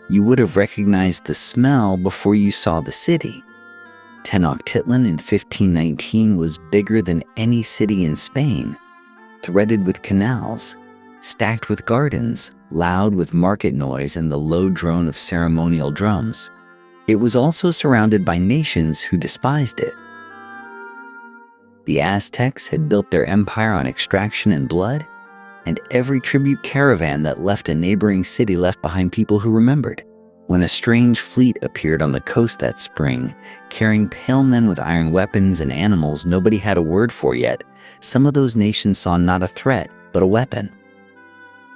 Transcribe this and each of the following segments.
You would have recognized the smell before you saw the city. Tenochtitlan in 1519 was bigger than any city in Spain, threaded with canals, stacked with gardens, loud with market noise and the low drone of ceremonial drums. It was also surrounded by nations who despised it. The Aztecs had built their empire on extraction and blood, and every tribute caravan that left a neighboring city left behind people who remembered. When a strange fleet appeared on the coast that spring, carrying pale men with iron weapons and animals nobody had a word for yet, some of those nations saw not a threat, but a weapon.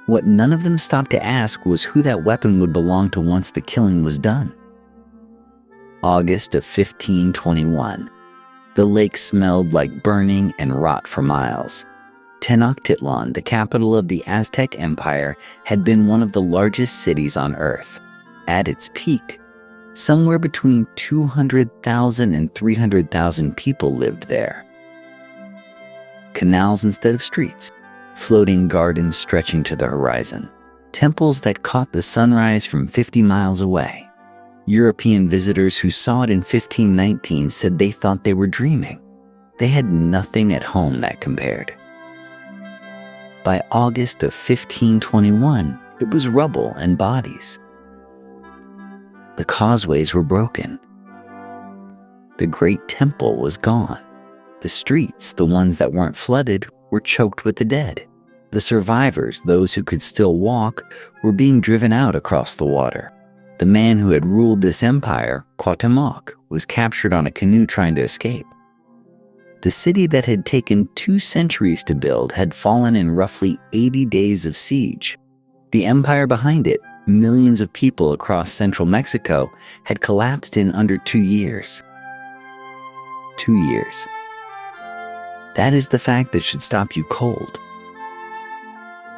What none of them stopped to ask was who that weapon would belong to once the killing was done. August of 1521. The lake smelled like burning and rot for miles. Tenochtitlan, the capital of the Aztec Empire, had been one of the largest cities on Earth. At its peak, somewhere between 200,000 and 300,000 people lived there. Canals instead of streets, floating gardens stretching to the horizon, temples that caught the sunrise from 50 miles away. European visitors who saw it in 1519 said they thought they were dreaming. They had nothing at home that compared. By August of 1521, it was rubble and bodies. The causeways were broken. The great temple was gone. The streets, the ones that weren't flooded, were choked with the dead. The survivors, those who could still walk, were being driven out across the water. The man who had ruled this empire, Cuauhtémoc, was captured on a canoe trying to escape. The city that had taken 2 centuries to build had fallen in roughly 80 days of siege. The empire behind it, millions of people across central Mexico, had collapsed in under 2 years. 2 years. That is the fact that should stop you cold.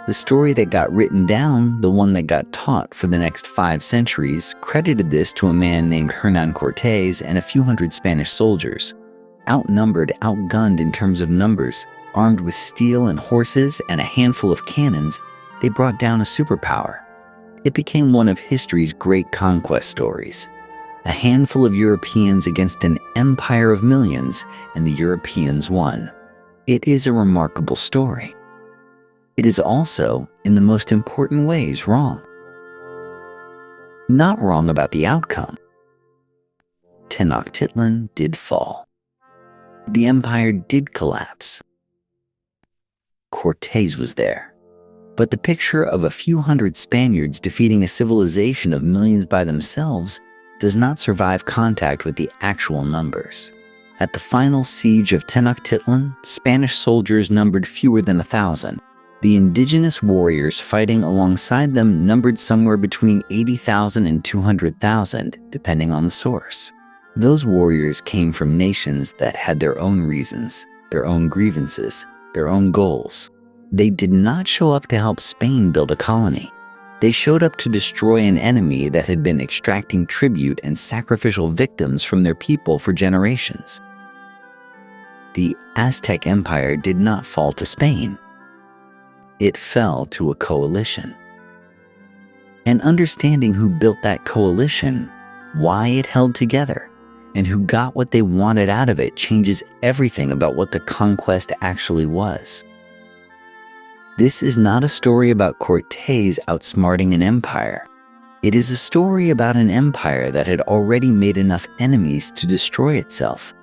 The story that got written down, the one that got taught for the next 5 centuries, credited this to a man named Hernán Cortés and a few hundred Spanish soldiers. Outnumbered, outgunned in terms of numbers, armed with steel and horses and a handful of cannons, they brought down a superpower. It became one of history's great conquest stories. A handful of Europeans against an empire of millions, and the Europeans won. It is a remarkable story. It is also, in the most important ways, wrong. Not wrong about the outcome. Tenochtitlan did fall. The empire did collapse. Cortés was there. But the picture of a few hundred Spaniards defeating a civilization of millions by themselves does not survive contact with the actual numbers. At the final siege of Tenochtitlan, Spanish soldiers numbered fewer than 1,000. The indigenous warriors fighting alongside them numbered somewhere between 80,000 and 200,000, depending on the source. Those warriors came from nations that had their own reasons, their own grievances, their own goals. They did not show up to help Spain build a colony. They showed up to destroy an enemy that had been extracting tribute and sacrificial victims from their people for generations. The Aztec Empire did not fall to Spain. It fell to a coalition. And understanding who built that coalition, why it held together, and who got what they wanted out of it changes everything about what the conquest actually was. This is not a story about Cortés outsmarting an empire. It is a story about an empire that had already made enough enemies to destroy itself,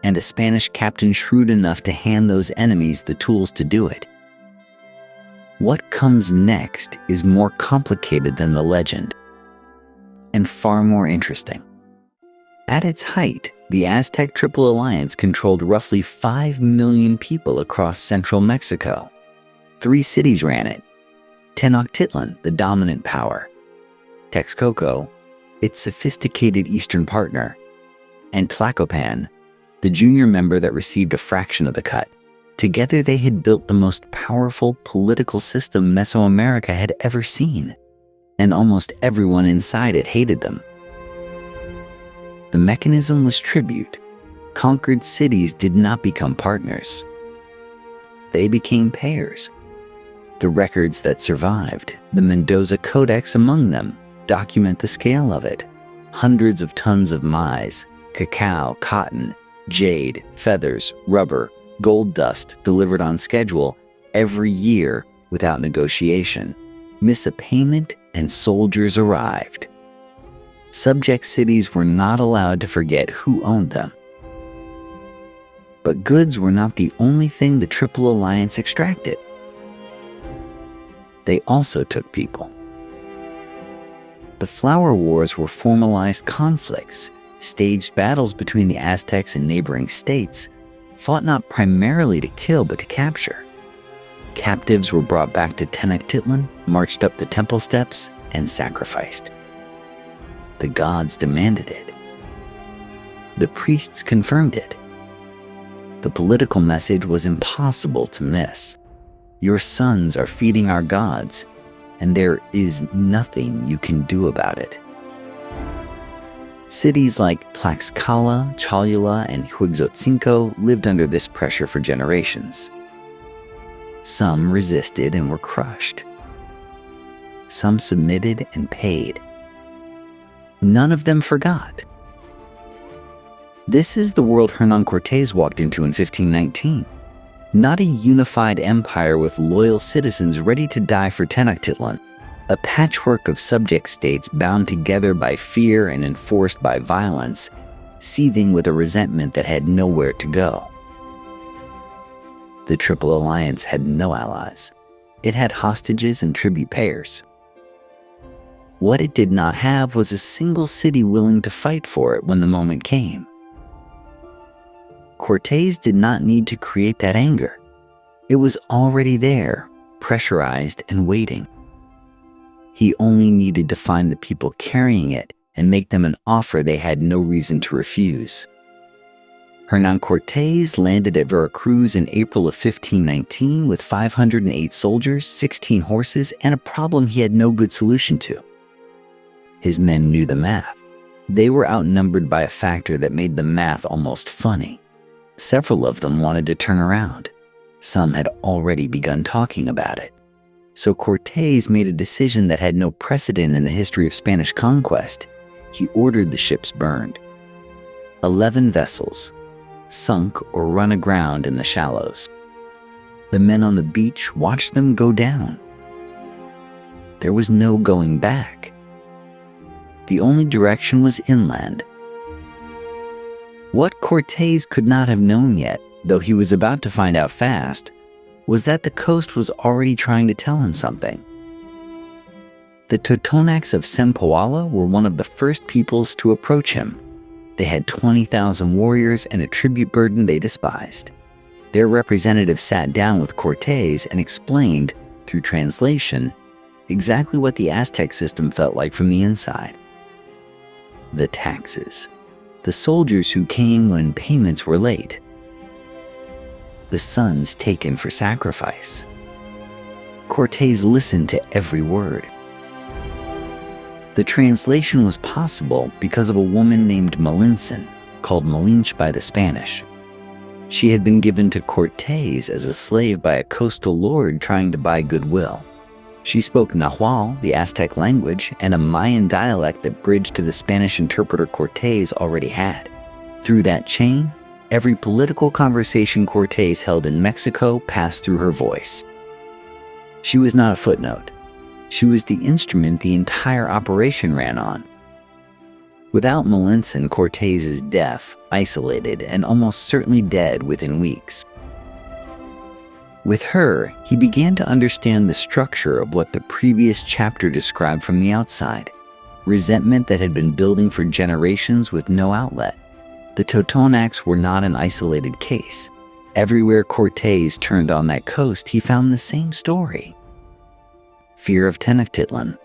and a Spanish captain shrewd enough to hand those enemies the tools to do it. What comes next is more complicated than the legend, and far more interesting. At its height, the Aztec Triple Alliance controlled roughly 5 million people across central Mexico. 3 cities ran it: Tenochtitlan, the dominant power; Texcoco, its sophisticated eastern partner; and Tlacopan, the junior member that received a fraction of the cut. Together they had built the most powerful political system Mesoamerica had ever seen, and almost everyone inside it hated them. The mechanism was tribute. Conquered cities did not become partners. They became payers. The records that survived, the Mendoza Codex among them, document the scale of it. Hundreds of tons of maize, cacao, cotton, jade, feathers, rubber, gold dust delivered on schedule every year without negotiation. Miss a payment and soldiers arrived. Subject cities were not allowed to forget who owned them. But goods were not the only thing the Triple Alliance extracted. They also took people. The Flower Wars were formalized conflicts, staged battles between the Aztecs and neighboring states, fought not primarily to kill but to capture. Captives were brought back to Tenochtitlan, marched up the temple steps, and sacrificed. The gods demanded it. The priests confirmed it. The political message was impossible to miss. Your sons are feeding our gods, and there is nothing you can do about it. Cities like Tlaxcala, Cholula, and Huixotzinco lived under this pressure for generations. Some resisted and were crushed. Some submitted and paid. None of them forgot. This is the world Hernán Cortés walked into in 1519. Not a unified empire with loyal citizens ready to die for Tenochtitlan. A patchwork of subject states bound together by fear and enforced by violence, seething with a resentment that had nowhere to go. The Triple Alliance had no allies. It had hostages and tribute payers. What it did not have was a single city willing to fight for it when the moment came. Cortés did not need to create that anger. It was already there, pressurized and waiting. He only needed to find the people carrying it and make them an offer they had no reason to refuse. Hernán Cortés landed at Veracruz in April of 1519 with 508 soldiers, 16 horses, and a problem he had no good solution to. His men knew the math. They were outnumbered by a factor that made the math almost funny. Several of them wanted to turn around. Some had already begun talking about it. So Cortés made a decision that had no precedent in the history of Spanish conquest. He ordered the ships burned. 11 vessels, sunk or run aground in the shallows. The men on the beach watched them go down. There was no going back. The only direction was inland. What Cortés could not have known yet, though he was about to find out fast, was that the coast was already trying to tell him something. The Totonacs of Zempoala were one of the first peoples to approach him. They had 20,000 warriors and a tribute burden they despised. Their representative sat down with Cortés and explained, through translation, exactly what the Aztec system felt like from the inside. The taxes. The soldiers who came when payments were late. The sons taken for sacrifice. Cortés listened to every word. The translation was possible because of a woman named Malintzin, called Malinche by the Spanish. She had been given to Cortés as a slave by a coastal lord trying to buy goodwill. She spoke Nahual, the Aztec language, and a Mayan dialect that bridged to the Spanish interpreter Cortés already had. Through that chain, every political conversation Cortés held in Mexico passed through her voice. She was not a footnote. She was the instrument the entire operation ran on. Without Malintzin, Cortés is deaf, isolated, and almost certainly dead within weeks. With her, he began to understand the structure of what the previous chapter described from the outside. Resentment that had been building for generations with no outlet. The Totonacs were not an isolated case. Everywhere Cortés turned on that coast, he found the same story. Fear of Tenochtitlan.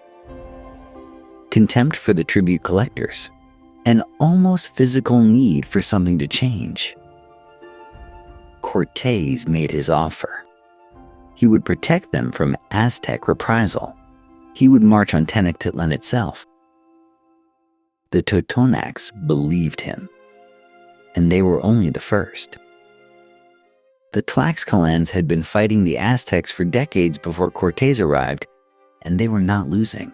Contempt for the tribute collectors. An almost physical need for something to change. Cortés made his offer. He would protect them from Aztec reprisal. He would march on Tenochtitlan itself. The Totonacs believed him. And they were only the first. The Tlaxcalans had been fighting the Aztecs for decades before Cortés arrived, and they were not losing.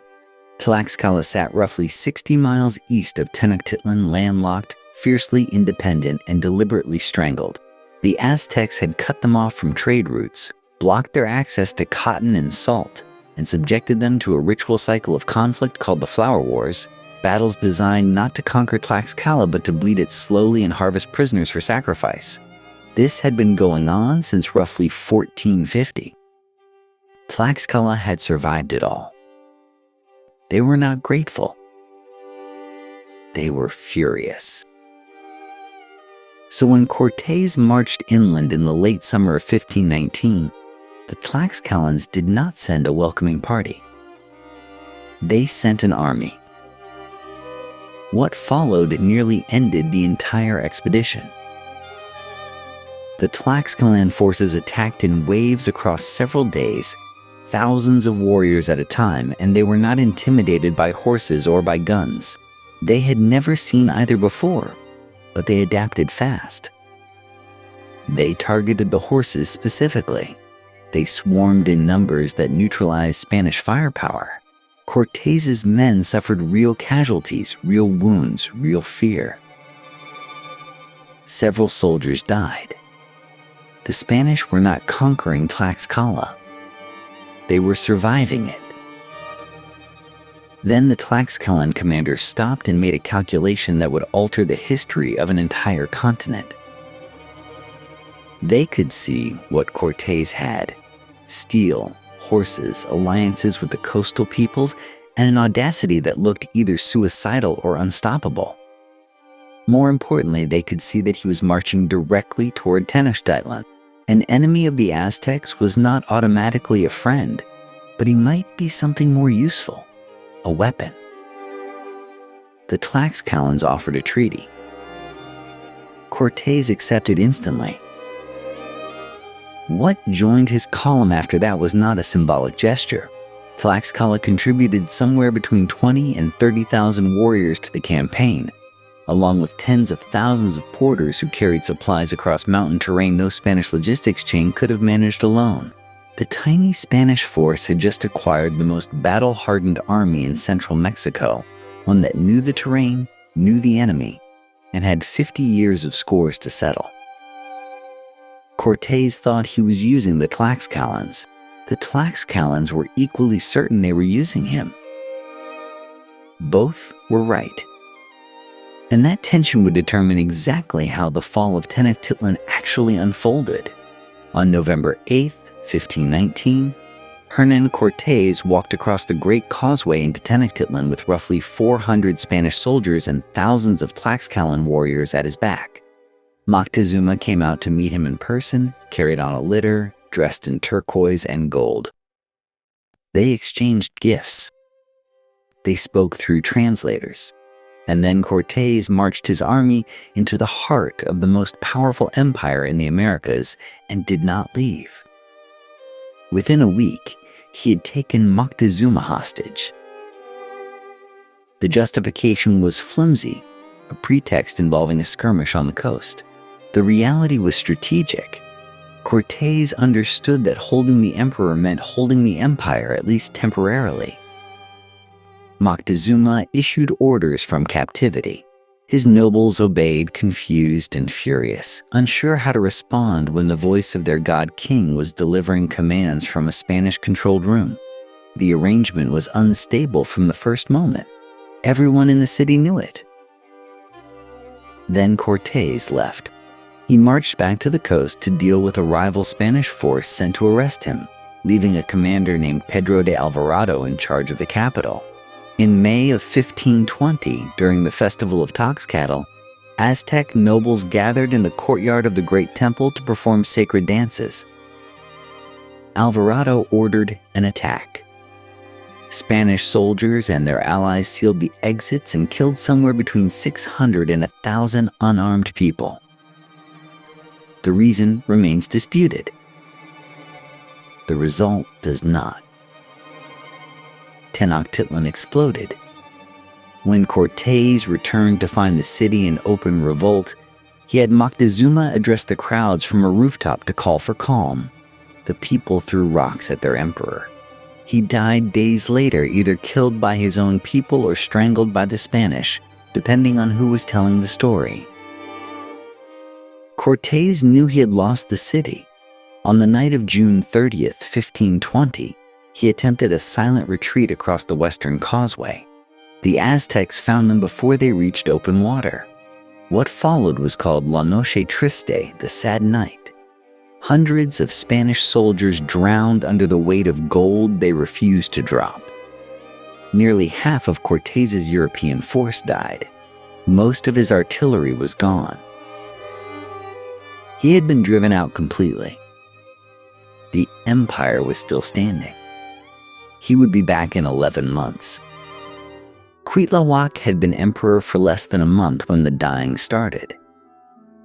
Tlaxcala sat roughly 60 miles east of Tenochtitlan, landlocked, fiercely independent, and deliberately strangled. The Aztecs had cut them off from trade routes, blocked their access to cotton and salt, and subjected them to a ritual cycle of conflict called the Flower Wars, battles designed not to conquer Tlaxcala but to bleed it slowly and harvest prisoners for sacrifice. This had been going on since roughly 1450. Tlaxcala had survived it all. They were not grateful. They were furious. So when Cortés marched inland in the late summer of 1519, the Tlaxcalans did not send a welcoming party. They sent an army. What followed nearly ended the entire expedition. The Tlaxcalan forces attacked in waves across several days, thousands of warriors at a time, and they were not intimidated by horses or by guns. They had never seen either before, but they adapted fast. They targeted the horses specifically. They swarmed in numbers that neutralized Spanish firepower. Cortés's men suffered real casualties, real wounds, real fear. Several soldiers died. The Spanish were not conquering Tlaxcala. They were surviving it. Then the Tlaxcalan commander stopped and made a calculation that would alter the history of an entire continent. They could see what Cortés had: steel, horses, alliances with the coastal peoples, and an audacity that looked either suicidal or unstoppable. More importantly, they could see that he was marching directly toward Tenochtitlan. An enemy of the Aztecs was not automatically a friend, but he might be something more useful: a weapon. The Tlaxcalans offered a treaty. Cortés accepted instantly. What joined his column after that was not a symbolic gesture. Tlaxcala contributed somewhere between 20 and 30,000 warriors to the campaign, along with tens of thousands of porters who carried supplies across mountain terrain no Spanish logistics chain could have managed alone. The tiny Spanish force had just acquired the most battle-hardened army in central Mexico, one that knew the terrain, knew the enemy, and had 50 years of scores to settle. Cortés thought he was using the Tlaxcalans. The Tlaxcalans were equally certain they were using him. Both were right. And that tension would determine exactly how the fall of Tenochtitlan actually unfolded. On November 8th, 1519, Hernán Cortés walked across the Great Causeway into Tenochtitlan with roughly 400 Spanish soldiers and thousands of Tlaxcalan warriors at his back. Moctezuma came out to meet him in person, carried on a litter, dressed in turquoise and gold. They exchanged gifts. They spoke through translators. And then Cortés marched his army into the heart of the most powerful empire in the Americas and did not leave. Within a week, he had taken Moctezuma hostage. The justification was flimsy, a pretext involving a skirmish on the coast. The reality was strategic. Cortés understood that holding the emperor meant holding the empire, at least temporarily. Moctezuma issued orders from captivity. His nobles obeyed, confused and furious, unsure how to respond when the voice of their god-king was delivering commands from a Spanish-controlled room. The arrangement was unstable from the first moment. Everyone in the city knew it. Then Cortés left. He marched back to the coast to deal with a rival Spanish force sent to arrest him, leaving a commander named Pedro de Alvarado in charge of the capital. In May of 1520, during the festival of Tlaxcala, Aztec nobles gathered in the courtyard of the Great Temple to perform sacred dances. Alvarado ordered an attack. Spanish soldiers and their allies sealed the exits and killed somewhere between 600 and 1,000 unarmed people. The reason remains disputed. The result does not. Tenochtitlan exploded. When Cortés returned to find the city in open revolt, he had Moctezuma address the crowds from a rooftop to call for calm. The people threw rocks at their emperor. He died days later, either killed by his own people or strangled by the Spanish, depending on who was telling the story. Cortés knew he had lost the city. On the night of June 30th, 1520, he attempted a silent retreat across the western causeway. The Aztecs found them before they reached open water. What followed was called La Noche Triste, the sad night. Hundreds of Spanish soldiers drowned under the weight of gold they refused to drop. Nearly half of Cortés's European force died. Most of his artillery was gone. He had been driven out completely. The empire was still standing. He would be back in 11 months. Cuitlahuac had been emperor for less than a month when the dying started.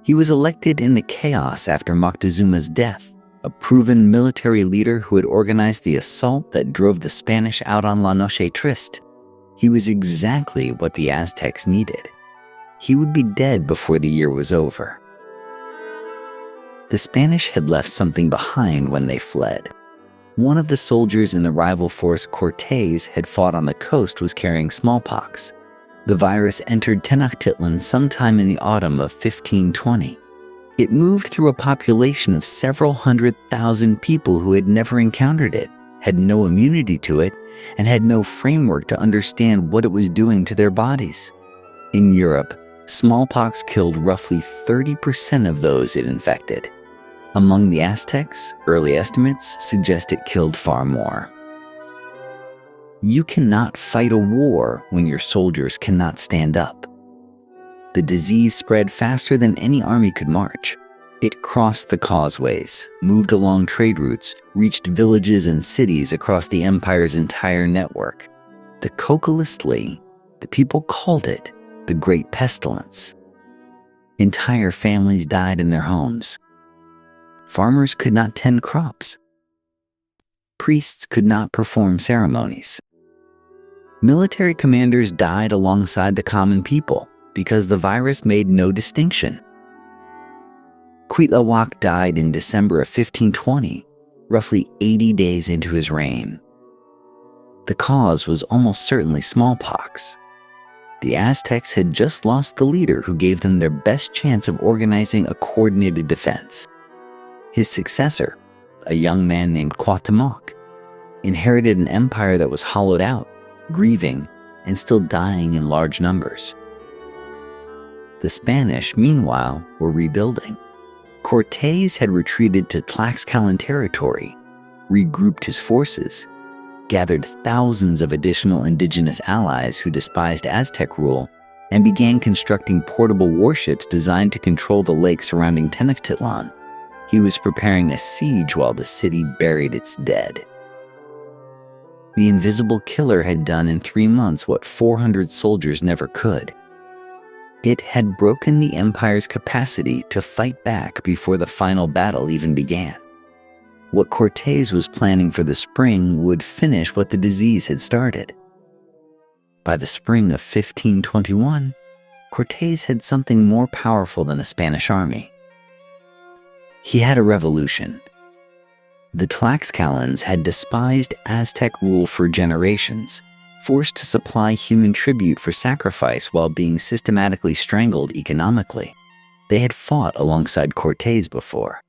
He was elected in the chaos after Moctezuma's death, a proven military leader who had organized the assault that drove the Spanish out on La Noche Triste. He was exactly what the Aztecs needed. He would be dead before the year was over. The Spanish had left something behind when they fled. One of the soldiers in the rival force Cortés had fought on the coast was carrying smallpox. The virus entered Tenochtitlan sometime in the autumn of 1520. It moved through a population of several 100,000 people who had never encountered it, had no immunity to it, and had no framework to understand what it was doing to their bodies. In Europe, smallpox killed roughly 30% of those it infected. Among the Aztecs, early estimates suggest it killed far more. You cannot fight a war when your soldiers cannot stand up. The disease spread faster than any army could march. It crossed the causeways, moved along trade routes, reached villages and cities across the empire's entire network. The Cocalistly, the people called it the Great Pestilence. Entire families died in their homes. Farmers could not tend crops. Priests could not perform ceremonies. Military commanders died alongside the common people because the virus made no distinction. Cuitlahuac died in December of 1520, roughly 80 days into his reign. The cause was almost certainly smallpox. The Aztecs had just lost the leader who gave them their best chance of organizing a coordinated defense. His successor, a young man named Cuauhtémoc, inherited an empire that was hollowed out, grieving, and still dying in large numbers. The Spanish, meanwhile, were rebuilding. Cortés had retreated to Tlaxcalan territory, regrouped his forces, gathered thousands of additional indigenous allies who despised Aztec rule, and began constructing portable warships designed to control the lake surrounding Tenochtitlan. He was preparing a siege while the city buried its dead. The invisible killer had done in 3 months what 400 soldiers never could. It had broken the empire's capacity to fight back before the final battle even began. What Cortés was planning for the spring would finish what the disease had started. By the spring of 1521, Cortés had something more powerful than a Spanish army. He had a revolution. The Tlaxcalans had despised Aztec rule for generations, forced to supply human tribute for sacrifice while being systematically strangled economically. They had fought alongside Cortés before.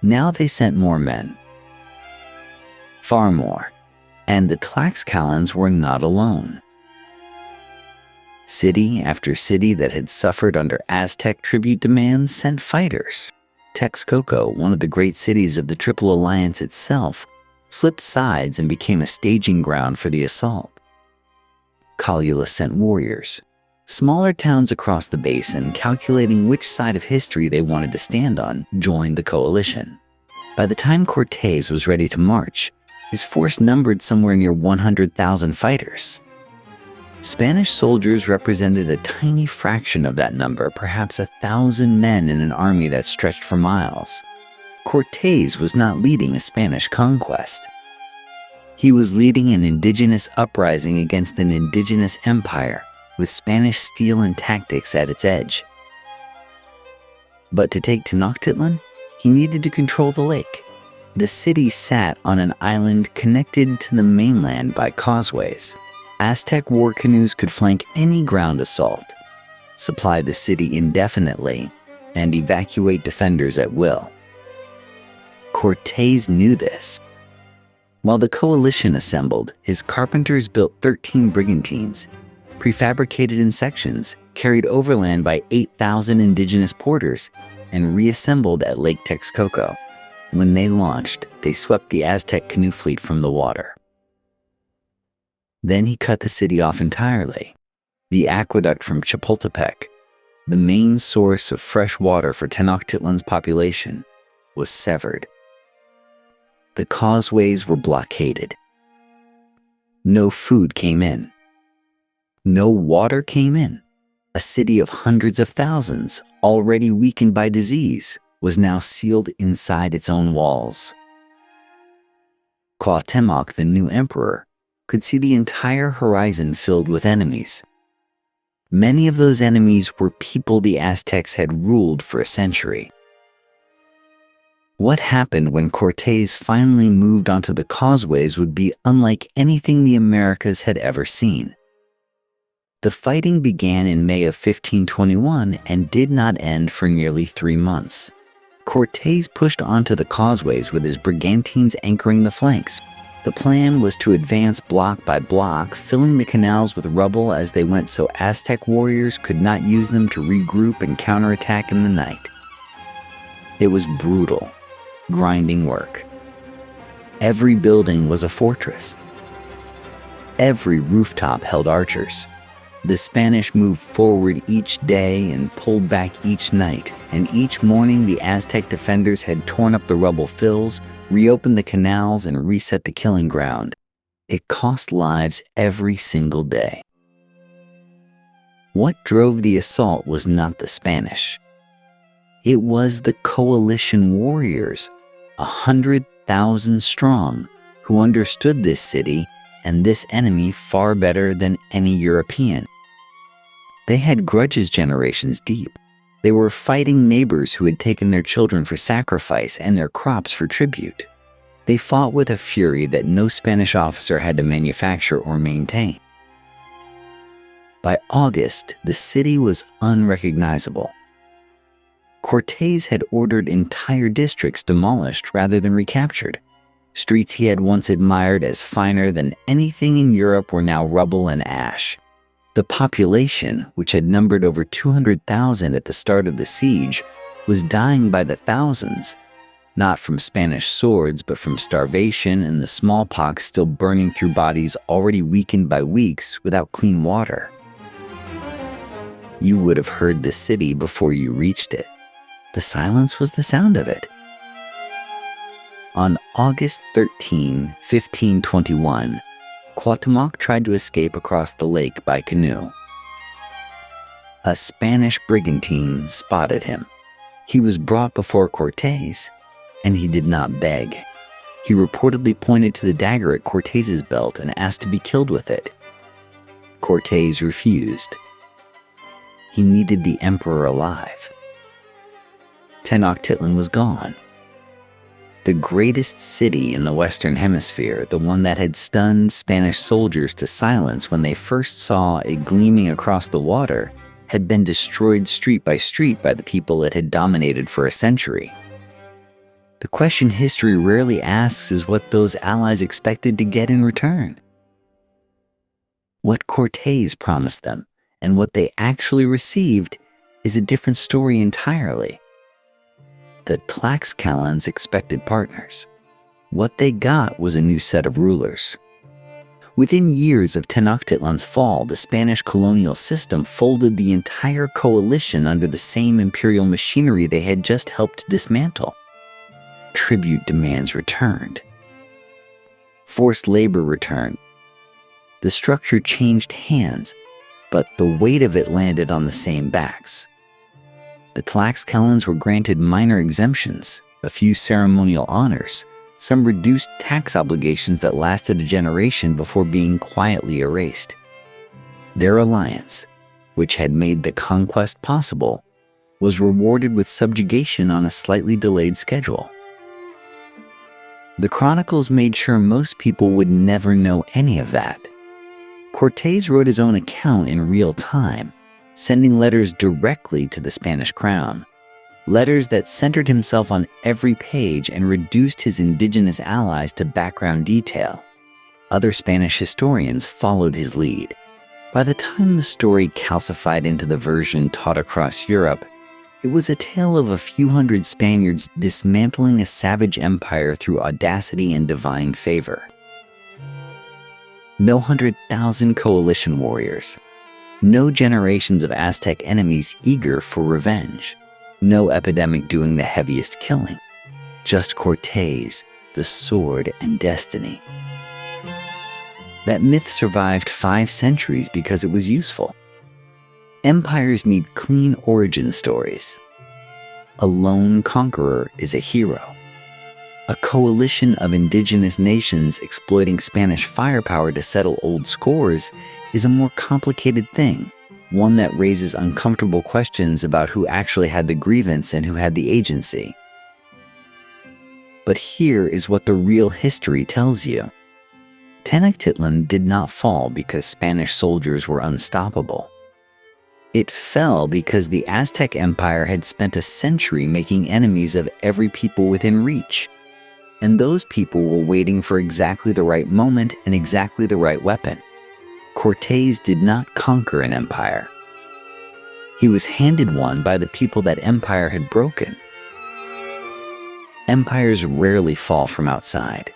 Now they sent more men. Far more. And the Tlaxcalans were not alone. City after city that had suffered under Aztec tribute demands sent fighters. Texcoco, one of the great cities of the Triple Alliance itself, flipped sides and became a staging ground for the assault. Calula sent warriors. Smaller towns across the basin, calculating which side of history they wanted to stand on, joined the coalition. By the time Cortés was ready to march, his force numbered somewhere near 100,000 fighters. Spanish soldiers represented a tiny fraction of that number, perhaps 1,000 men in an army that stretched for miles. Cortés was not leading a Spanish conquest. He was leading an indigenous uprising against an indigenous empire, with Spanish steel and tactics at its edge. But to take Tenochtitlan, he needed to control the lake. The city sat on an island connected to the mainland by causeways. Aztec war canoes could flank any ground assault, supply the city indefinitely, and evacuate defenders at will. Cortés knew this. While the coalition assembled, his carpenters built 13 brigantines, prefabricated in sections, carried overland by 8,000 indigenous porters, and reassembled at Lake Texcoco. When they launched, they swept the Aztec canoe fleet from the water. Then he cut the city off entirely. The aqueduct from Chapultepec, the main source of fresh water for Tenochtitlan's population, was severed. The causeways were blockaded. No food came in. No water came in. A city of hundreds of thousands, already weakened by disease, was now sealed inside its own walls. Cuauhtémoc, the new emperor, could see the entire horizon filled with enemies. Many of those enemies were people the Aztecs had ruled for a century. What happened when Cortés finally moved onto the causeways would be unlike anything the Americas had ever seen. The fighting began in May of 1521 and did not end for nearly 3 months. Cortés pushed onto the causeways with his brigantines anchoring the flanks. The plan was to advance block by block, filling the canals with rubble as they went so Aztec warriors could not use them to regroup and counterattack in the night. It was brutal, grinding work. Every building was a fortress. Every rooftop held archers. The Spanish moved forward each day and pulled back each night, and each morning the Aztec defenders had torn up the rubble fills, reopened the canals, and reset the killing ground. It cost lives every single day. What drove the assault was not the Spanish. It was the coalition warriors, 100,000 strong, who understood this city and this enemy far better than any European. They had grudges generations deep. They were fighting neighbors who had taken their children for sacrifice and their crops for tribute. They fought with a fury that no Spanish officer had to manufacture or maintain. By August, the city was unrecognizable. Cortés had ordered entire districts demolished rather than recaptured. Streets he had once admired as finer than anything in Europe were now rubble and ash. The population, which had numbered over 200,000 at the start of the siege, was dying by the thousands, not from Spanish swords, but from starvation and the smallpox still burning through bodies already weakened by weeks without clean water. You would have heard the city before you reached it. The silence was the sound of it. On August 13, 1521, Cuauhtémoc tried to escape across the lake by canoe. A Spanish brigantine spotted him. He was brought before Cortés, and he did not beg. He reportedly pointed to the dagger at Cortés's belt and asked to be killed with it. Cortés refused. He needed the emperor alive. Tenochtitlan was gone. The greatest city in the Western Hemisphere, the one that had stunned Spanish soldiers to silence when they first saw it gleaming across the water, had been destroyed street by the people it had dominated for a century. The question history rarely asks is what those allies expected to get in return. What Cortés promised them and what they actually received is a different story entirely. The Tlaxcalans expected partners. What they got was a new set of rulers. Within years of Tenochtitlan's fall, the Spanish colonial system folded the entire coalition under the same imperial machinery they had just helped dismantle. Tribute demands returned. Forced labor returned. The structure changed hands, but the weight of it landed on the same backs. The Tlaxcalans were granted minor exemptions, a few ceremonial honors, some reduced tax obligations that lasted a generation before being quietly erased. Their alliance, which had made the conquest possible, was rewarded with subjugation on a slightly delayed schedule. The chronicles made sure most people would never know any of that. Cortés wrote his own account in real time, sending letters directly to the Spanish crown. Letters that centered himself on every page and reduced his indigenous allies to background detail. Other Spanish historians followed his lead. By the time the story calcified into the version taught across Europe, it was a tale of a few hundred Spaniards dismantling a savage empire through audacity and divine favor. No 100,000 coalition warriors. No generations of Aztec enemies eager for revenge. No epidemic doing the heaviest killing. Just Cortés, the sword, and destiny. That myth survived 5 centuries because it was useful. Empires need clean origin stories. A lone conqueror is a hero. A coalition of indigenous nations exploiting Spanish firepower to settle old scores is a more complicated thing, one that raises uncomfortable questions about who actually had the grievance and who had the agency. But here is what the real history tells you. Tenochtitlan did not fall because Spanish soldiers were unstoppable. It fell because the Aztec Empire had spent a century making enemies of every people within reach. And those people were waiting for exactly the right moment and exactly the right weapon. Cortés did not conquer an empire. He was handed one by the people that empire had broken. Empires rarely fall from outside.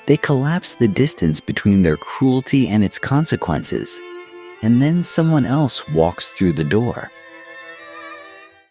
They collapse the distance between their cruelty and its consequences, and then someone else walks through the door.